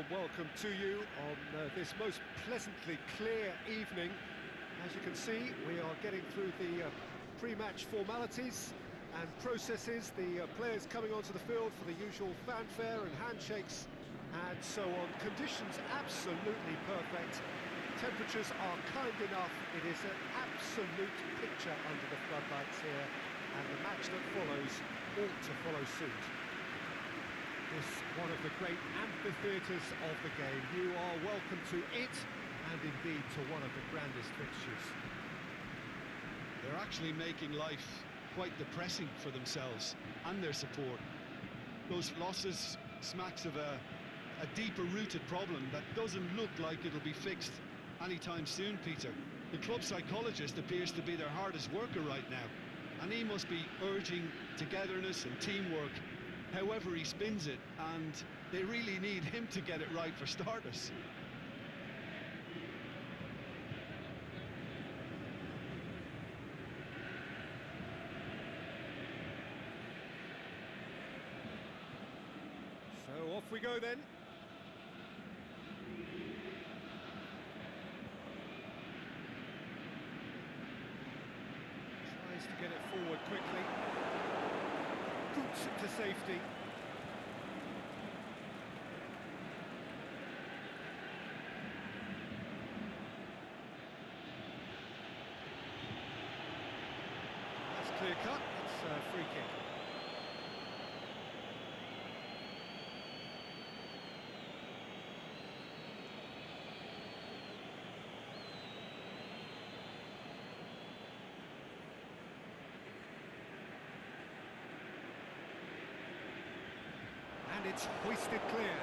warm welcome to you on this most pleasantly clear evening. As you can see, we are getting through the pre-match formalities and processes, the players coming onto the field for the usual fanfare and handshakes and so on. Conditions absolutely perfect. Temperatures are kind enough. It is an absolute picture under the floodlights here, and the match that follows ought to follow suit. This one of the great amphitheatres of the game. You are welcome to it, and indeed to one of the grandest fixtures. They're actually making life quite depressing for themselves and their support. Those losses smacks of a deeper-rooted problem that doesn't look like it'll be fixed anytime soon, Peter. The club psychologist appears to be their hardest worker right now, and he must be urging togetherness and teamwork however he spins it, and they really need him to get it right for starters. So off we go then. Tries to get it forward quickly. Boots it to safety. That's clear cut. It's a free kick. And it's hoisted clear.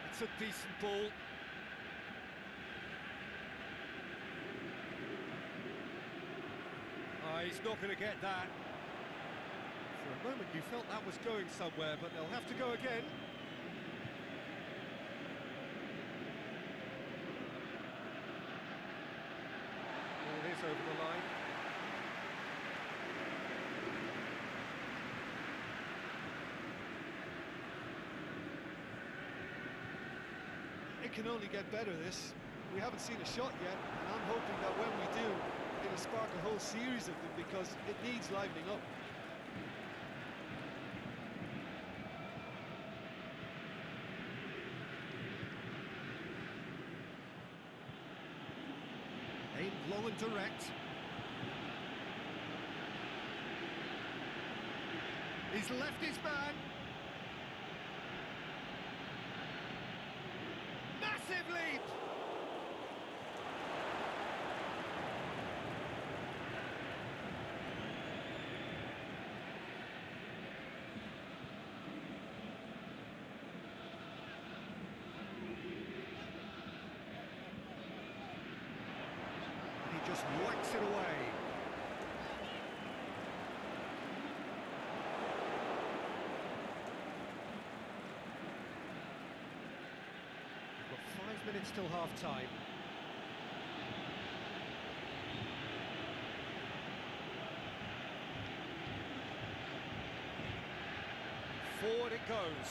It's a decent ball. He's not going to get that. For a moment you felt that was going somewhere, but they'll have to go again. It is over the line. It can only get better, this. We haven't seen a shot yet, and I'm hoping that when we do, it'll spark a whole series of them, because it needs livening up. Aimed long and direct. He's left his man. Massive lead! He just whacks it away. We've got 5 minutes till half-time. Forward it goes.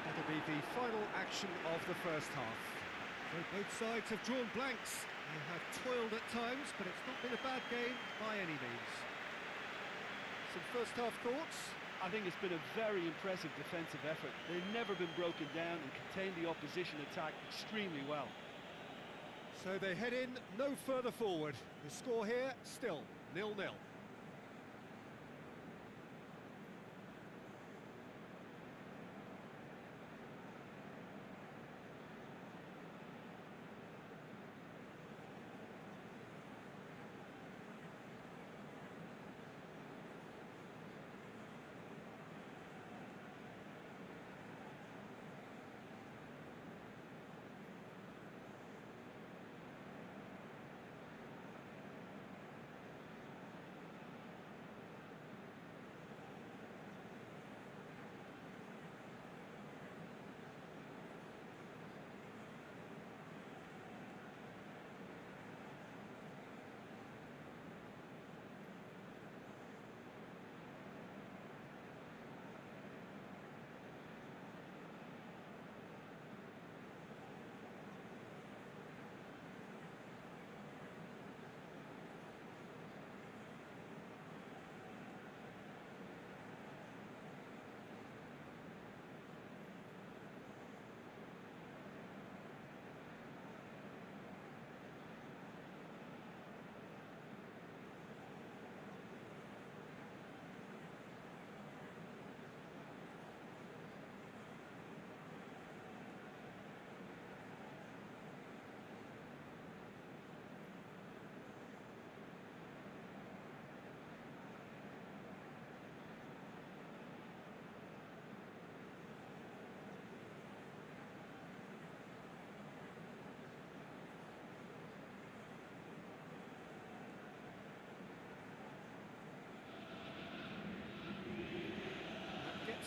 That'll be the final action of the first half. So both sides have drawn blanks. They have toiled at times, but it's not been a bad game by any means. Some first half thoughts? I think it's been a very impressive defensive effort. They've never been broken down and contained the opposition attack extremely well. So they head in no further forward. The score here, still 0-0.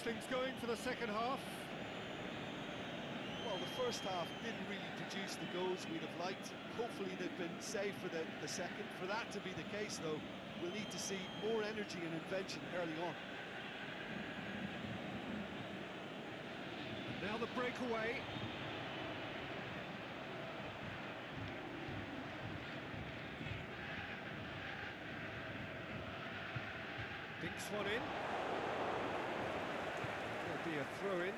things going for the second half? Well, the first half didn't really produce the goals we'd have liked. Hopefully they've been saved for the second. For that to be the case, though, we'll need to see more energy and invention early on. And now the breakaway. Dinks one in. There'll be a throw-in.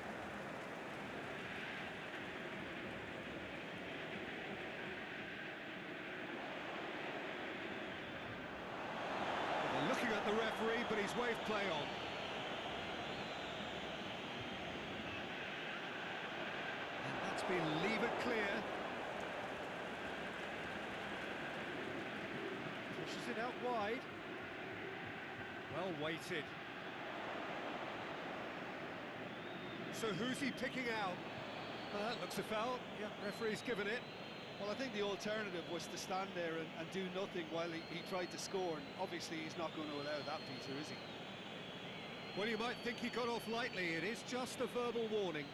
They're looking at the referee, but he's waved play on. And that's been levered clear. Pushes it out wide. Well weighted. So who's he picking out? That looks a foul. Yeah, referee's given it. Well, I think the alternative was to stand there and do nothing while he tried to score, and obviously he's not going to allow that, Peter, is he? Well, you might think he got off lightly. It is just a verbal warning.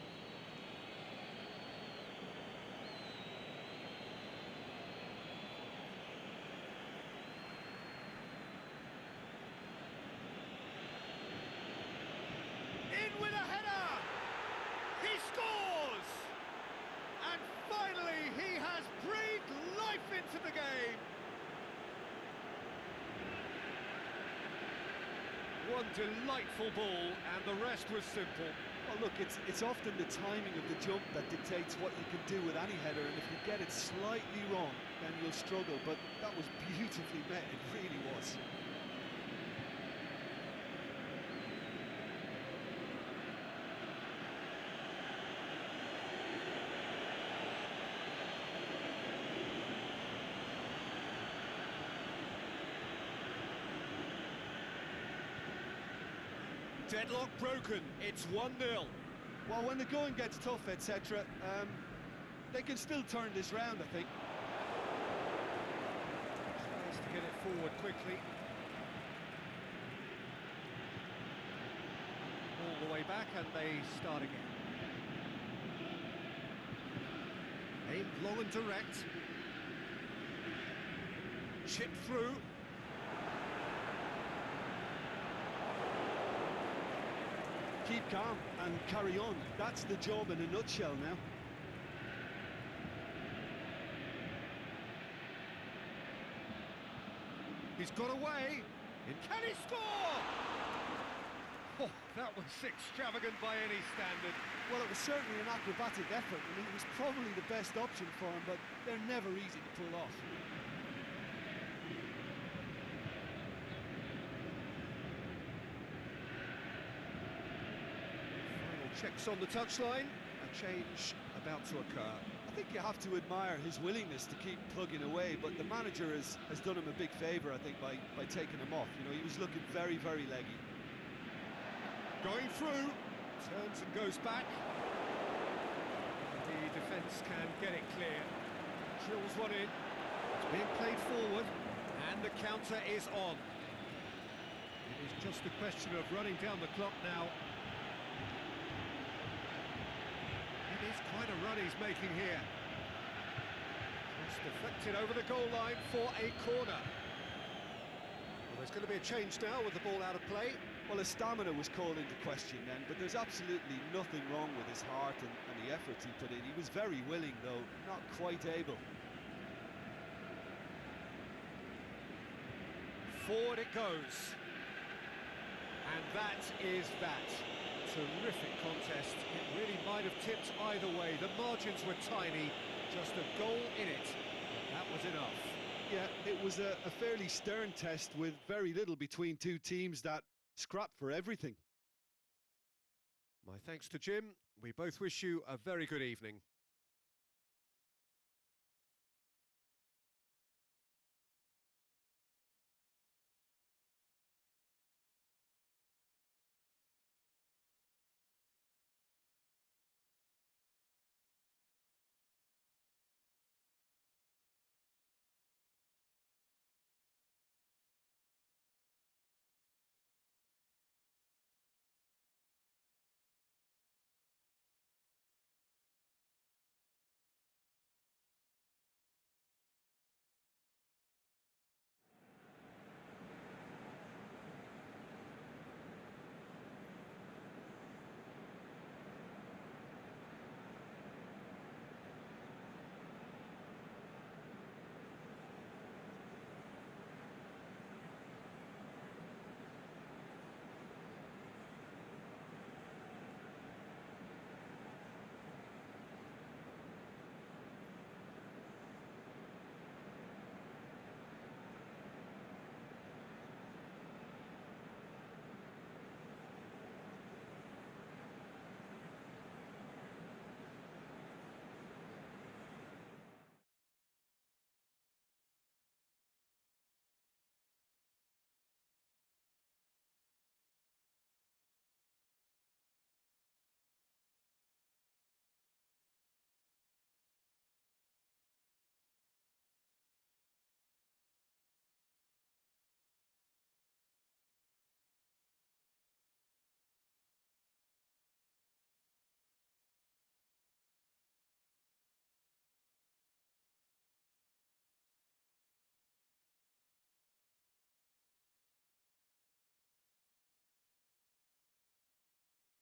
In with a header! He scores! And finally, he has breathed life into the game. One delightful ball, and the rest was simple. Well, look, it's often the timing of the jump that dictates what you can do with any header, and if you get it slightly wrong, then you'll struggle. But that was beautifully met, it really was. Deadlock broken, it's 1-0. Well, when the going gets tough, etc., they can still turn this round, I think. Tries to get it forward quickly. All the way back, and they start again. Aimed long and direct. Chip through. Keep calm and carry on. That's the job in a nutshell now. He's got away. Can he score? Oh, that was extravagant by any standard. Well, it was certainly an acrobatic effort, and it was probably the best option for him, but they're never easy to pull off. Checks on the touchline, a change about to occur. I think you have to admire his willingness to keep plugging away, but the manager has done him a big favour, I think, by taking him off. You know, he was looking very, very leggy. Going through, turns and goes back. The defence can get it clear. Drills one in. It's being played forward, and the counter is on. It is just a question of running down the clock now. It's quite a run he's making here. Just deflected over the goal line for a corner. Well, there's going to be a change now with the ball out of play. Well, his stamina was called into question then, but there's absolutely nothing wrong with his heart and the efforts he put in. He was very willing, though, not quite able. Forward it goes. And that is that. Terrific contest. It really might have tipped either way. The margins were tiny, just a goal in it. That was enough. Yeah, it was a fairly stern test with very little between two teams that scrapped for everything. My thanks to Jim. We both wish you a very good evening.